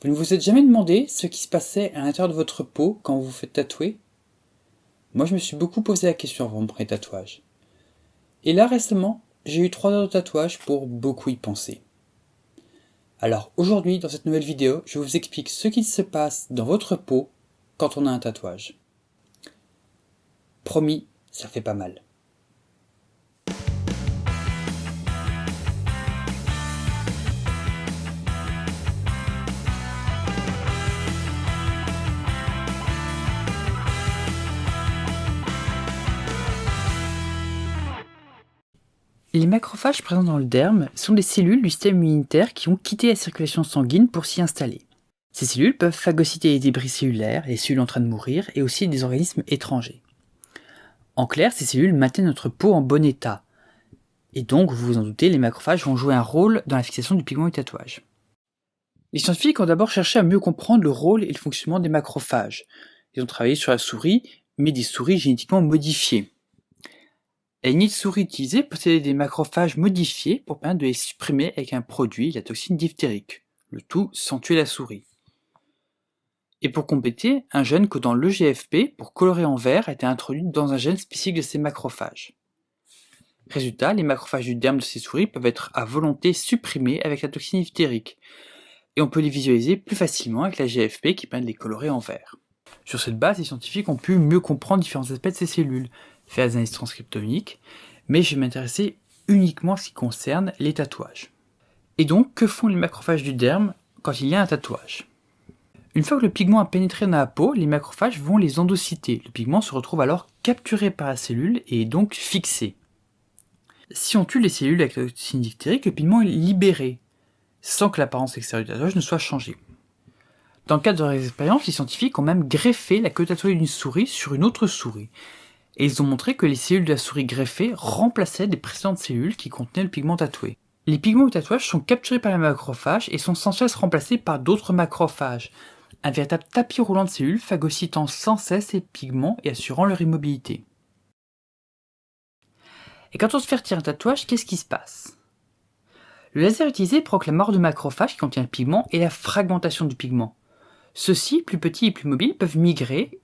Vous ne vous êtes jamais demandé ce qui se passait à l'intérieur de votre peau quand vous vous faites tatouer? Moi, je me suis beaucoup posé la question avant mon premier tatouage. Et là, récemment, j'ai eu 3 heures de tatouage pour beaucoup y penser. Alors aujourd'hui, dans cette nouvelle vidéo, je vous explique ce qui se passe dans votre peau quand on a un tatouage. Promis, ça fait pas mal. Les macrophages présents dans le derme sont des cellules du système immunitaire qui ont quitté la circulation sanguine pour s'y installer. Ces cellules peuvent phagocyter les débris cellulaires, les cellules en train de mourir et aussi des organismes étrangers. En clair, ces cellules maintiennent notre peau en bon état. Et donc, vous vous en doutez, les macrophages vont jouer un rôle dans la fixation du pigment du tatouage. Les scientifiques ont d'abord cherché à mieux comprendre le rôle et le fonctionnement des macrophages. Ils ont travaillé sur la souris, mais des souris génétiquement modifiées. La lignée de souris utilisée possédait des macrophages modifiés pour permettre de les supprimer avec un produit, la toxine diphtérique, le tout sans tuer la souris. Et pour compléter, un gène codant l'EGFP pour colorer en vert a été introduit dans un gène spécifique de ces macrophages. Résultat, les macrophages du derme de ces souris peuvent être à volonté supprimés avec la toxine diphtérique, et on peut les visualiser plus facilement avec la GFP qui permet de les colorer en vert. Sur cette base, les scientifiques ont pu mieux comprendre différents aspects de ces cellules, faire des analyses transcriptomiques, mais je vais m'intéresser uniquement à ce qui concerne les tatouages. Et donc, que font les macrophages du derme quand il y a un tatouage? Une fois que le pigment a pénétré dans la peau, les macrophages vont les endocyter. Le pigment se retrouve alors capturé par la cellule et est donc fixé. Si on tue les cellules avec la toxine diphtérique, le pigment est libéré, sans que l'apparence extérieure du tatouage ne soit changée. Dans le cadre de leurs expériences, les scientifiques ont même greffé la queue tatouée d'une souris sur une autre souris. Et ils ont montré que les cellules de la souris greffée remplaçaient des précédentes cellules qui contenaient le pigment tatoué. Les pigments au tatouage sont capturés par les macrophages et sont sans cesse remplacés par d'autres macrophages. Un véritable tapis roulant de cellules phagocytant sans cesse les pigments et assurant leur immobilité. Et quand on se fait retirer un tatouage, qu'est-ce qui se passe? Le laser utilisé provoque la mort de macrophages qui contient le pigment et la fragmentation du pigment. Ceux-ci, plus petits et plus mobiles, peuvent migrer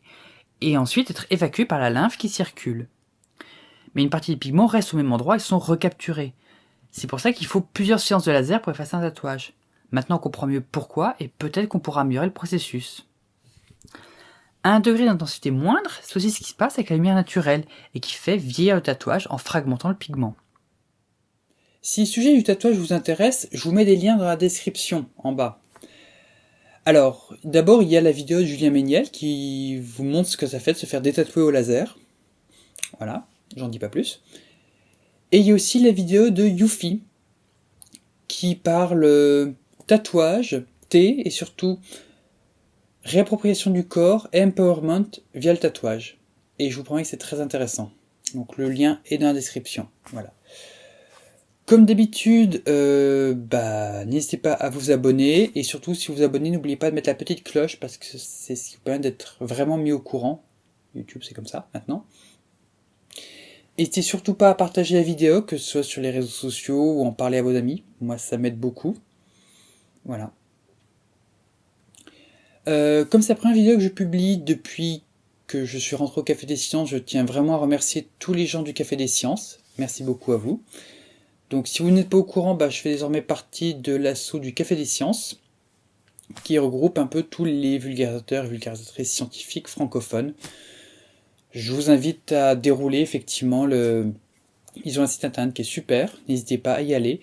et ensuite être évacués par la lymphe qui circule. Mais une partie des pigments reste au même endroit et sont recapturés. C'est pour ça qu'il faut plusieurs séances de laser pour effacer un tatouage. Maintenant on comprend mieux pourquoi et peut-être qu'on pourra améliorer le processus. À un degré d'intensité moindre, c'est aussi ce qui se passe avec la lumière naturelle et qui fait vieillir le tatouage en fragmentant le pigment. Si le sujet du tatouage vous intéresse, je vous mets des liens dans la description en bas. Alors, d'abord il y a la vidéo de Julien Méniel qui vous montre ce que ça fait de se faire détatouer au laser. Voilà, j'en dis pas plus. Et il y a aussi la vidéo de Youfi qui parle tatouage, thé et surtout réappropriation du corps et empowerment via le tatouage. Et je vous promets que c'est très intéressant. Donc le lien est dans la description. Voilà. Comme d'habitude, n'hésitez pas à vous abonner. Et surtout, si vous vous abonnez, n'oubliez pas de mettre la petite cloche parce que c'est ce qui vous permet d'être vraiment mis au courant. YouTube, c'est comme ça maintenant. N'hésitez surtout pas à partager la vidéo, que ce soit sur les réseaux sociaux ou en parler à vos amis. Moi, ça m'aide beaucoup. Voilà. Comme c'est la première vidéo que je publie depuis que je suis rentré au Café des Sciences, je tiens vraiment à remercier tous les gens du Café des Sciences. Merci beaucoup à vous. Donc si vous n'êtes pas au courant, je fais désormais partie de l'asso du Café des Sciences, qui regroupe un peu tous les vulgarisateurs et vulgarisatrices scientifiques francophones. Je vous invite à dérouler effectivement Ils ont un site internet qui est super, n'hésitez pas à y aller.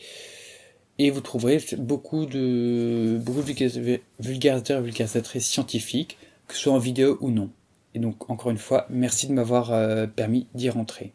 Et vous trouverez beaucoup de vulgarisateurs et vulgarisatrices scientifiques, que ce soit en vidéo ou non. Et donc, encore une fois, merci de m'avoir permis d'y rentrer.